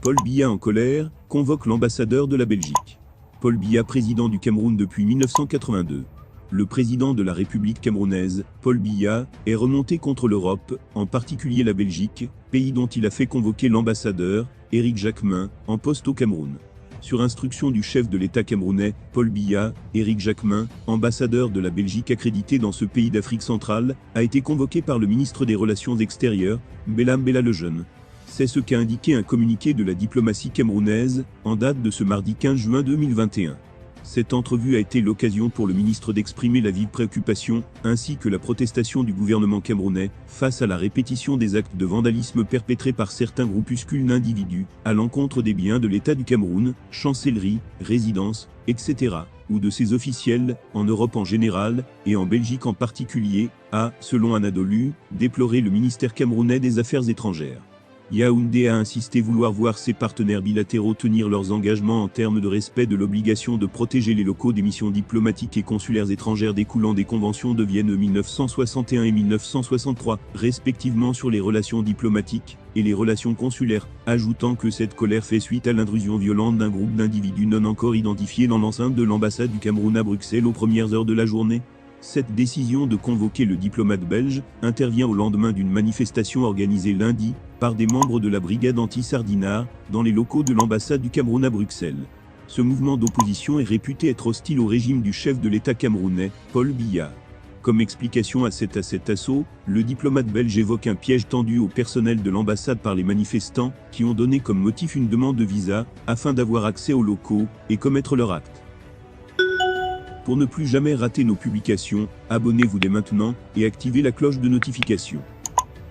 Paul Biya en colère, convoque l'ambassadeur de la Belgique. Paul Biya, président du Cameroun depuis 1982. Le président de la République camerounaise, Paul Biya, est remonté contre l'Europe, en particulier la Belgique, pays dont il a fait convoquer l'ambassadeur, Éric Jacquemin, en poste au Cameroun. Sur instruction du chef de l'État camerounais, Paul Biya, Éric Jacquemin, ambassadeur de la Belgique accrédité dans ce pays d'Afrique centrale, a été convoqué par le ministre des Relations extérieures, Belham Bella Lejeune. C'est ce qu'a indiqué un communiqué de la diplomatie camerounaise, en date de ce mardi 15 juin 2021. Cette entrevue a été l'occasion pour le ministre d'exprimer la vive préoccupation, ainsi que la protestation du gouvernement camerounais, face à la répétition des actes de vandalisme perpétrés par certains groupuscules d'individus, à l'encontre des biens de l'État du Cameroun, chancellerie, résidences, etc., ou de ses officiels, en Europe en général, et en Belgique en particulier, a, selon Anadolu, déploré le ministère camerounais des Affaires étrangères. Yaoundé a insisté vouloir voir ses partenaires bilatéraux tenir leurs engagements en termes de respect de l'obligation de protéger les locaux des missions diplomatiques et consulaires étrangères découlant des conventions de Vienne 1961 et 1963, respectivement sur les relations diplomatiques et les relations consulaires, ajoutant que cette colère fait suite à l'intrusion violente d'un groupe d'individus non encore identifiés dans l'enceinte de l'ambassade du Cameroun à Bruxelles aux premières heures de la journée. Cette décision de convoquer le diplomate belge intervient au lendemain d'une manifestation organisée lundi par des membres de la brigade anti-Sardinard dans les locaux de l'ambassade du Cameroun à Bruxelles. Ce mouvement d'opposition est réputé être hostile au régime du chef de l'État camerounais, Paul Biya. Comme explication à cet assaut, le diplomate belge évoque un piège tendu au personnel de l'ambassade par les manifestants qui ont donné comme motif une demande de visa afin d'avoir accès aux locaux et commettre leur acte. Pour ne plus jamais rater nos publications, abonnez-vous dès maintenant et activez la cloche de notification.